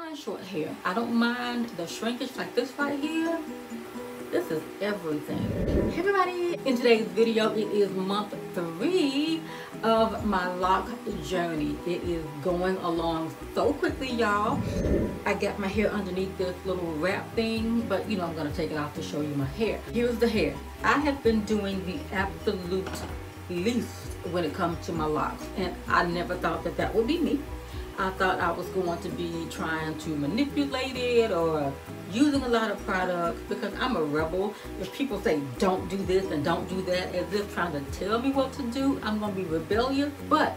mind short hair. I don't mind the shrinkage like this right here. This is everything. Hey everybody, in today's video, it is month 3 of my lock journey. It is going along so quickly, y'all. I got my hair underneath this little wrap thing, but you know I'm gonna take it off to show you my hair. Here's the hair. I have been doing the absolute least when it comes to my locks, and I never thought that that would be me. I thought I was going to be trying to manipulate it or using a lot of products, because I'm a rebel. If people say don't do this and don't do that as if trying to tell me what to do, I'm going to be rebellious. But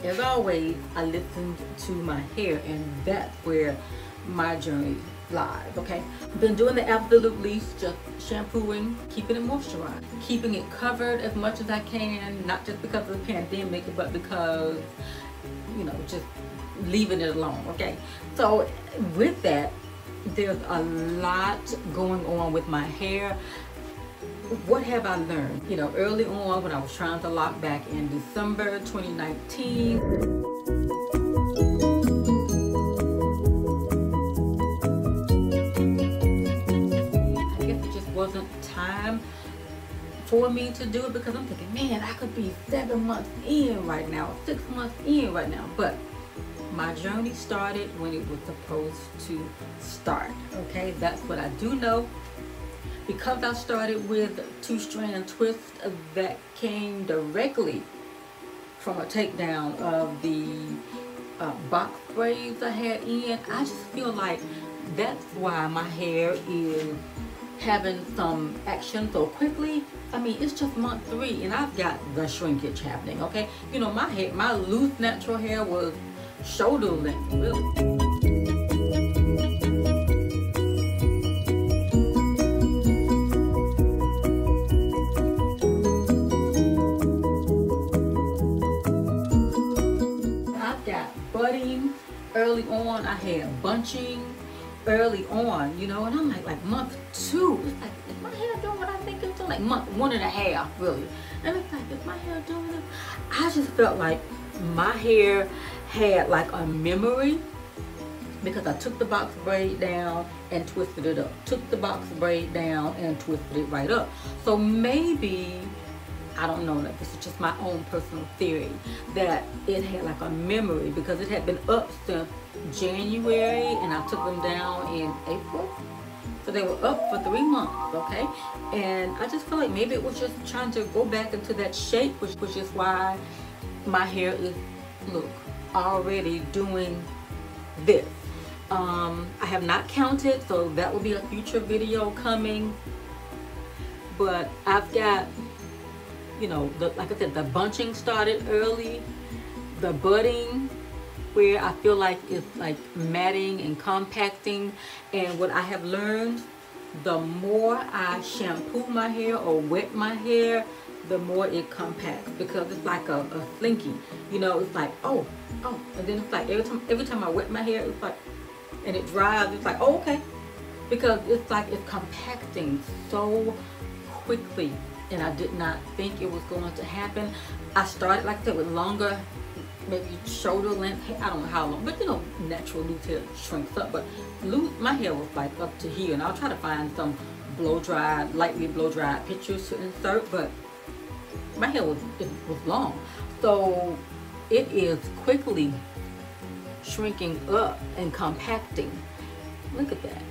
as always, I listened to my hair, and that's where my journey lies. Okay, been doing the absolute least, just shampooing, keeping it moisturized, keeping it covered as much as I can, not just because of the pandemic, but because, you know, just leaving it alone. Okay, so with that, there's a lot going on with my hair. What have I learned? You know, early on when I was trying to lock back in December 2019, I guess it just wasn't time for me to do it, because I'm thinking, man, I could be 7 months in right now, 6 months in right now. But my journey started when it was supposed to start. Okay, that's what I do know, because I started with 2-strand twists that came directly from a takedown of the box braids I had in. I just feel like that's why my hair is having some action so quickly. I mean, it's just month 3 and I've got the shrinkage happening. Okay, you know, my hair, my loose natural hair was shoulder length, really. I've got budding early on. I had bunching early on, you know, and I'm like month 2. It's like, is my hair doing what I think it's doing? Like month 1.5, really. And it's like, is my hair doing it? I just felt like my hair had like a memory, because I took the box braid down and twisted it up, took the box braid down and twisted it right up. So maybe, I don't know, this is just my own personal theory, that it had like a memory, because it had been up since January and I took them down in April. So they were up for 3 months, okay? And I just feel like maybe it was just trying to go back into that shape, which is why my hair is, look, already doing this. I have not counted, so that will be a future video coming. But I've got, you know, like I said, the bunching started early, the budding, where I feel like it's like matting and compacting. And what I have learned, the more I shampoo my hair or wet my hair, the more it compacts, because it's like a slinky, you know. It's like, oh, and then it's like every time I wet my hair, it's like, and it dries, it's like, oh, okay, because it's like it's compacting so quickly, and I did not think it was going to happen. I started, like I said, with longer, maybe shoulder length hair. I don't know how long, but you know, natural loose hair shrinks up, but loose, my hair was like up to here, and I'll try to find some blow dried, lightly blow dried pictures to insert, but my hair was long. So it is quickly shrinking up and compacting. Look at that.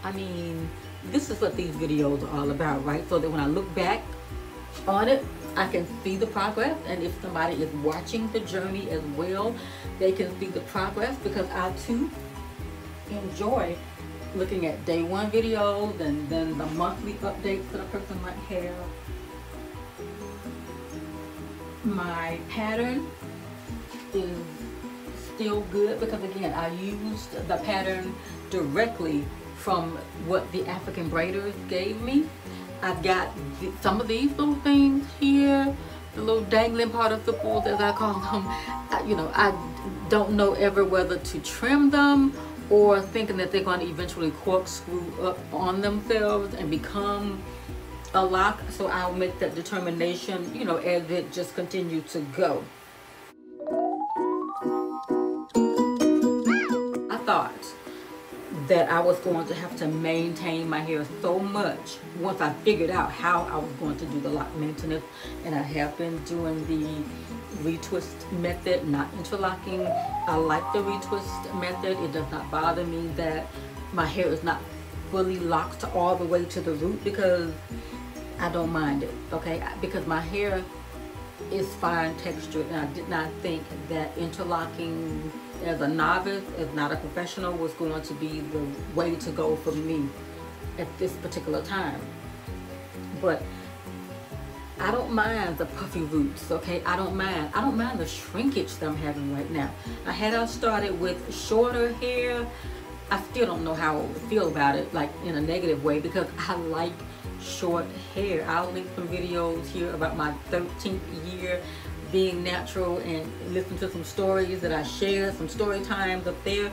I mean, this is what these videos are all about, right? So that when I look back on it, I can see the progress, and if somebody is watching the journey as well, they can see the progress, because I too enjoy looking at day 1 videos and then the monthly updates that a person might have. My pattern is still good, because again, I used the pattern directly from what the African braiders gave me. I've got some of these little things here, the little dangling participles, as I call them. You know, I don't know ever whether to trim them or thinking that they're going to eventually corkscrew up on themselves and become a lock. So I'll make that determination, you know, as it just continues to go. thought that I was going to have to maintain my hair so much once I figured out how I was going to do the lock maintenance. And I have been doing the retwist method, not interlocking. I like the retwist method. It does not bother me that my hair is not fully locked all the way to the root, because I don't mind it, okay? Because my hair is fine textured, and I did not think that interlocking as a novice, as not a professional, was going to be the way to go for me at this particular time. But I don't mind the puffy roots, okay? I don't mind the shrinkage that I'm having right now. I had started with shorter hair. I still don't know how I would feel about it, like in a negative way, because I like short hair. I'll link some videos here about my 13th year being natural, and listen to some stories that I shared, some story times up there.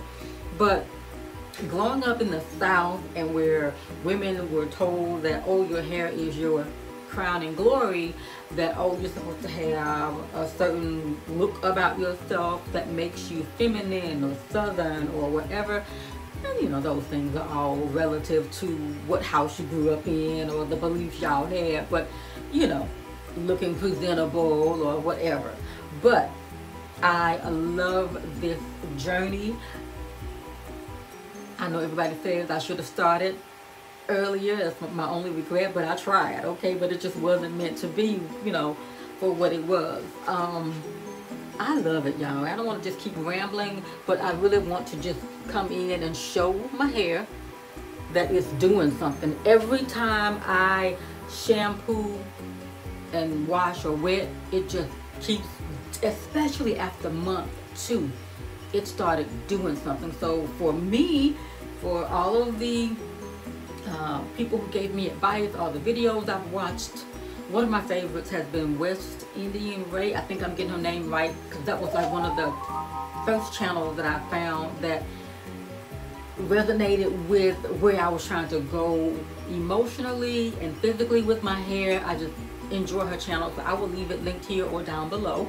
But growing up in the South, and where women were told that, oh, your hair is your crown and glory, that, oh, you're supposed to have a certain look about yourself that makes you feminine or southern or whatever. And you know, those things are all relative to what house you grew up in or the beliefs y'all had, but you know, looking presentable or whatever. But I love this journey. I know everybody says I should have started earlier. That's my only regret, but I tried, okay? But it just wasn't meant to be, you know, for what it was. I love it, y'all. I don't want to just keep rambling, but I really want to just come in and show my hair that it's doing something. Every time I shampoo and wash or wet, it just keeps, especially after month 2, it started doing something. So for me, for all of the people who gave me advice, all the videos I've watched, one of my favorites has been WESTINDIERAY. I think I'm getting her name right, because that was like one of the first channels that I found that resonated with where I was trying to go emotionally and physically with my hair. I just enjoy her channel, so I will leave it linked here or down below.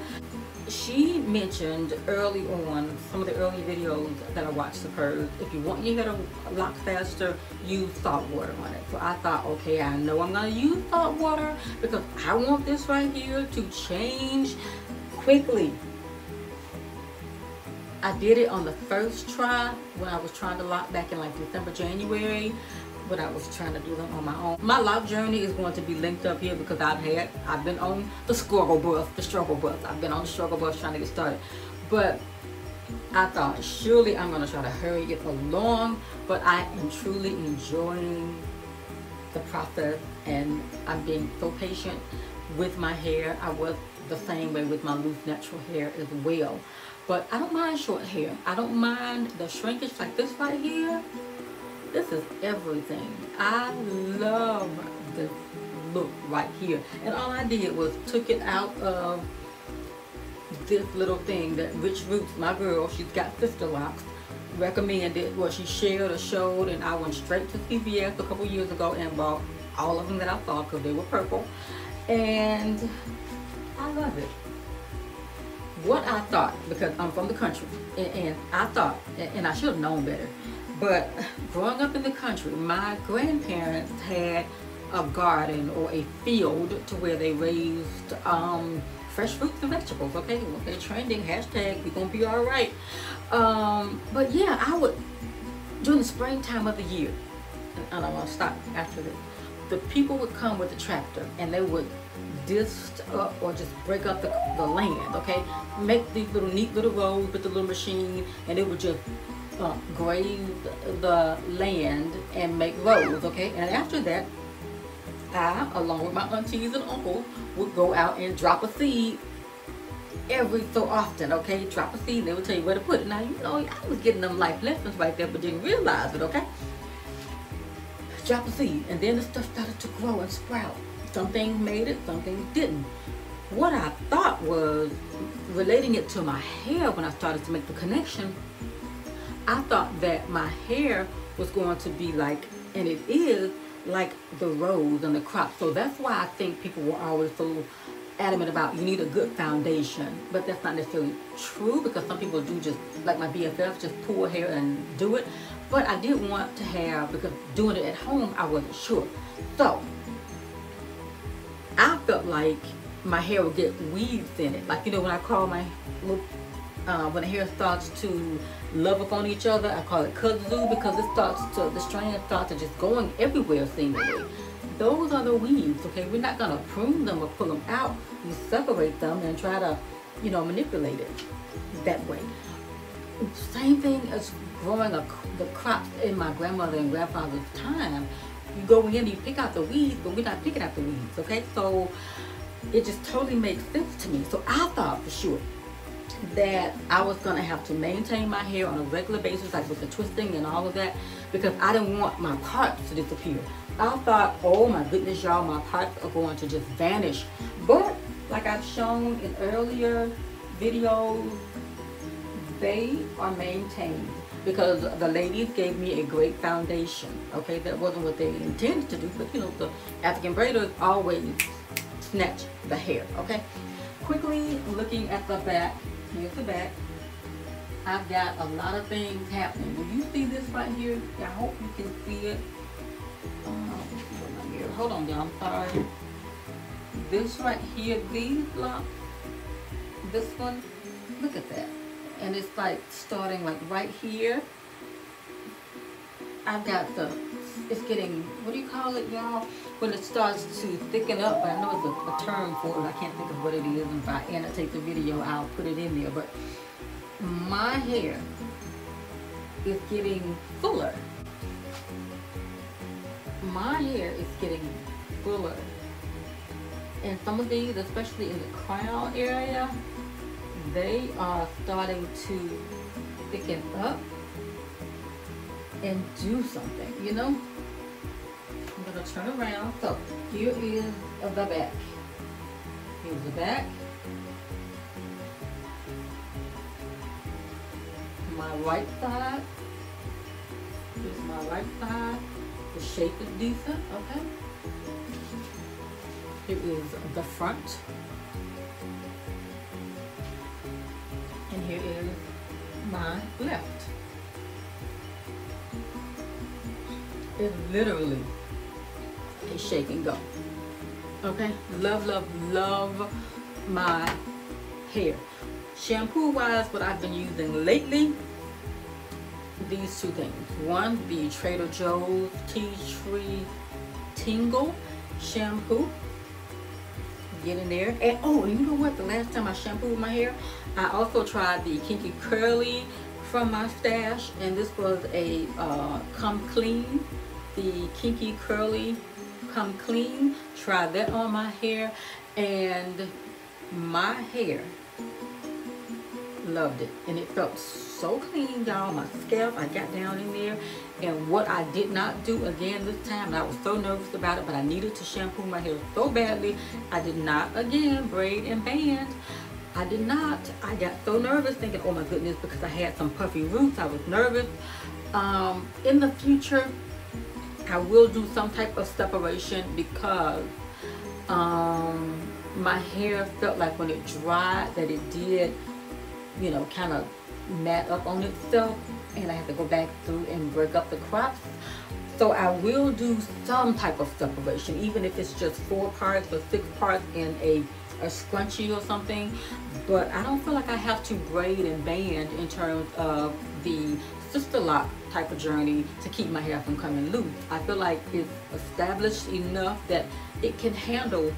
She mentioned early on, some of the early videos that I watched of hers, if you want your hair to lock faster, use salt water on it. So I thought, okay, I know I'm gonna use salt water because I want this right here to change quickly. I did it on the first try when I was trying to lock back in like December, January, but I was trying to do them on my own. My lock journey is going to be linked up here because I've been on the struggle bus, I've been on the struggle bus trying to get started. But I thought, surely I'm gonna try to hurry it along, but I am truly enjoying the process, and I'm being so patient with my hair. I was the same way with my loose natural hair as well. But I don't mind short hair. I don't mind the shrinkage like this right here. This is everything. I love this look right here. And all I did was took it out of this little thing that Rich Roots, my girl, she's got sister locks, recommended, well, she shared or showed, and I went straight to CVS a couple years ago and bought all of them that I thought, because they were purple. And I love it. What I thought, because I'm from the country, and I thought, and I should have known better, but growing up in the country, my grandparents had a garden or a field to where they raised fresh fruits and vegetables. Okay, well, they're trending, hashtag, we're gonna be all right. But yeah, I would, during the springtime of the year, and I'm gonna stop after this, the people would come with the tractor and they would disc up or just break up the land, okay? Make these little neat little roads with the little machine, and it would just graze the land and make roads, okay? And after that, I, along with my aunties and uncles, would go out and drop a seed every so often, okay? Drop a seed, and they would tell you where to put it. Now, you know, I was getting them life lessons right there, but didn't realize it, okay? Drop a seed, and then the stuff started to grow and sprout. Some things made it, some things didn't. What I thought was, relating it to my hair when I started to make the connection, I thought that my hair was going to be like, and it is, like the rose and the crop. So that's why I think people were always so adamant about you need a good foundation, but that's not necessarily true, because some people do just, like my BFF, just pull hair and do it. But I did want to have, because doing it at home, I wasn't sure. So I felt like my hair would get weaves in it. Like, you know, when I call my little, when the hair starts to love up on each other, I call it kudzu, because it starts to, the strands start to just going everywhere seemingly. Those are the weaves, okay? We're not gonna prune them or pull them out. You separate them and try to, you know, manipulate it that way. Same thing as growing the crops in my grandmother and grandfather's time. You go in and you pick out the weeds, but we're not picking out the weeds, okay? So it just totally makes sense to me. So I thought for sure that I was gonna have to maintain my hair on a regular basis, like with the twisting and all of that, because I didn't want my parts to disappear. I thought, oh my goodness, y'all, my parts are going to just vanish. But like I've shown in earlier videos, they are maintained, because the ladies gave me a great foundation. Okay, that wasn't what they intended to do, but you know, the African braiders always snatch the hair. Okay, quickly looking at the back. Here's the back. I've got a lot of things happening. Do you see this right here? I hope you can see it. Hold on, y'all. I'm sorry. This right here, these blocks, this one, look at that. And it's like starting like right here. I've got the, it's getting, what do you call it, y'all? When it starts to thicken up, but I know it's a term for it. I can't think of what it is. And if I annotate the video, I'll put it in there. But my hair is getting fuller. My hair is getting fuller. And some of these, especially in the crown area, they are starting to thicken up and do something, you know? I'm gonna turn around. So here is the back. Here's the back. My right side. Here's my right side. The shape is decent, okay? Here is the front. And here is my left. It's literally a shake and go. Okay? Love, love, love my hair. Shampoo wise, what I've been using lately, these two things. One, the Trader Joe's Tea Tree Tingle shampoo. Get in there. And oh, and you know what? The last time I shampooed my hair, I also tried the Kinky Curly from my stash, and this was a Come Clean. The Kinky Curly Come Clean. Tried that on my hair, and my hair loved it, and it felt so clean, y'all. My scalp, I got down in there, and what I did not do again this time, and I was so nervous about it, but I needed to shampoo my hair so badly, I did not again braid and band. I did not. I got so nervous thinking, oh my goodness, because I had some puffy roots. I was nervous. In the future, I will do some type of separation, because my hair felt like when it dried that it did, you know, kind of mat up on itself, and I have to go back through and break up the crops. So I will do some type of separation, even if it's just 4 parts or 6 parts in a scrunchie or something. But I don't feel like I have to braid and band in terms of the sister lock type of journey to keep my hair from coming loose. I feel like it's established enough that it can handle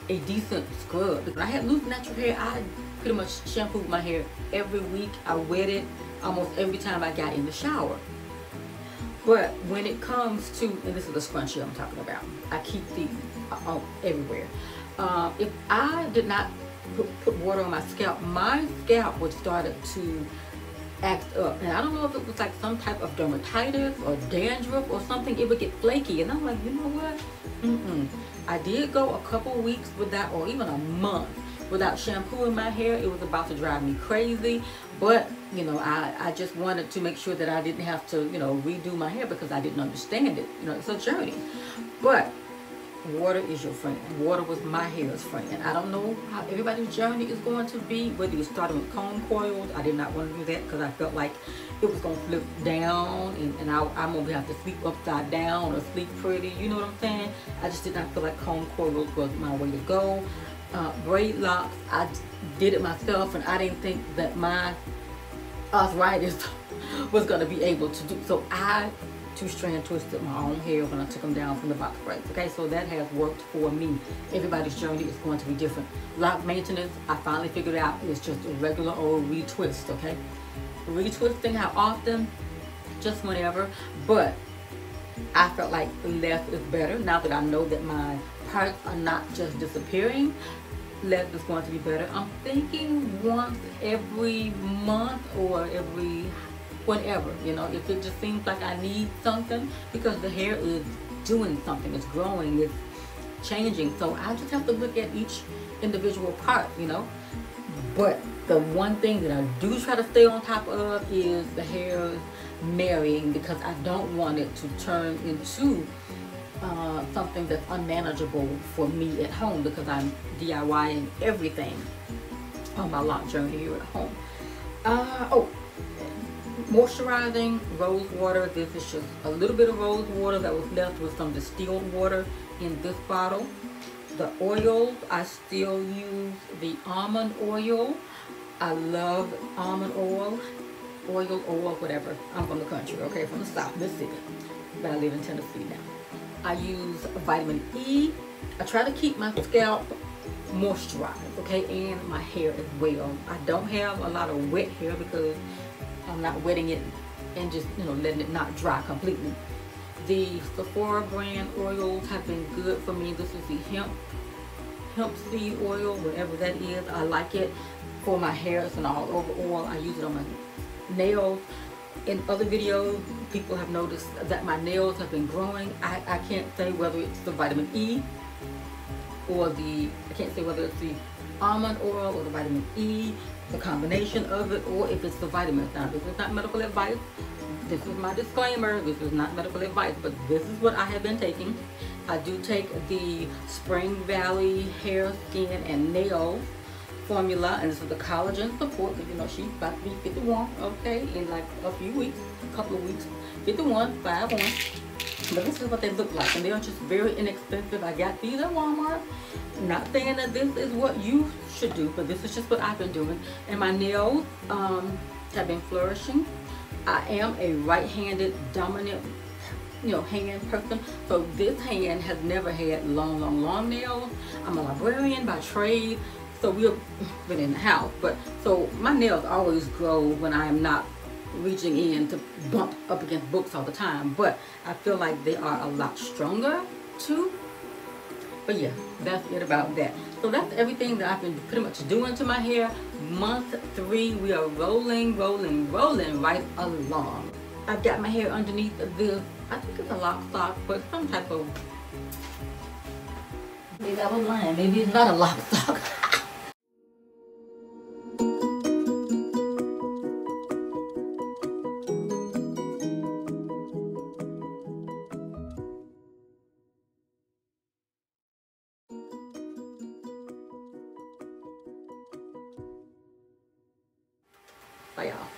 a decent scrub. When I had loose natural hair, I pretty much shampooed my hair every week. I wet it almost every time I got in the shower. But when it comes to, and this is the scrunchie I'm talking about, I keep these everywhere. If I did not put water on my scalp would start to act up, and I don't know if it was like some type of dermatitis or dandruff or something. It would get flaky, and I'm like, you know what? I did go a couple weeks without, or even a month without shampooing my hair. It was about to drive me crazy, but you know, I just wanted to make sure that I didn't have to, you know, redo my hair, because I didn't understand it. You know, it's a journey. But Water is your friend. Water was my hair's friend. I don't know how everybody's journey is going to be, whether you started with comb coils. I did not want to do that because I felt like it was going to flip down and I'm going to have to sleep upside down or sleep pretty. You know what I'm saying? I just did not feel like comb coils was my way to go. Braid locks, I did it myself, and I didn't think that my arthritis was going to be able to do so. I two-strand twisted my own hair when I took them down from the box braids. Okay, so that has worked for me. Everybody's journey is going to be different. Lock maintenance, I finally figured out, is just a regular old retwist. Okay, retwisting, how often? Just whenever. But I felt like less is better now that I know that my parts are not just disappearing. Less is going to be better. I'm thinking once every month or every whatever, you know, if it just seems like I need something, because the hair is doing something, it's growing, it's changing. So I just have to look at each individual part, you know. But the one thing that I do try to stay on top of is the hair marrying, because I don't want it to turn into something that's unmanageable for me at home, because I'm DIYing everything on my lock journey here at home. Moisturizing, rose water. This is just a little bit of rose water that was left with some distilled water in this bottle. The oils, I still use the almond oil. I love almond oil, whatever. I'm from the country, okay, from the South, Mississippi, but I live in Tennessee now. I use vitamin E. I try to keep my scalp moisturized, okay, and my hair as well. I don't have a lot of wet hair because I'm not wetting it and just, you know, letting it not dry completely. The Sephora brand oils have been good for me. This is the hemp seed oil, whatever that is. I like it for my hair. It's an all over oil. I use it on my nails. In other videos, people have noticed that my nails have been growing. I can't say whether it's the vitamin E or I can't say whether it's the almond oil or the vitamin E, the combination of it, or if it's the vitamins. Now, this is not medical advice. This is my disclaimer. This is not medical advice, but this is what I have been taking. I do take the Spring Valley hair, skin, and nail formula, and this is the collagen support. You know, she's about to be 51, okay, in like a few weeks, a couple of weeks. 51, 5-1. But this is what they look like, and they are just very inexpensive. I got these at Walmart. Not saying that this is what you should do, but this is just what I've been doing. And my nails have been flourishing. I am a right-handed dominant, you know, hand person, so this hand has never had long nails. I'm a librarian by trade, so we've been in the house, but so my nails always grow when I am not reaching in to bump up against books all the time, but I feel like they are a lot stronger too. But yeah, that's it about that. So that's everything that I've been pretty much doing to my hair. Month 3, we are rolling right along. I've got my hair underneath this, I think it's a lock sock, but some type of, maybe I was lying, maybe it's not a lock sock. Bye y'all.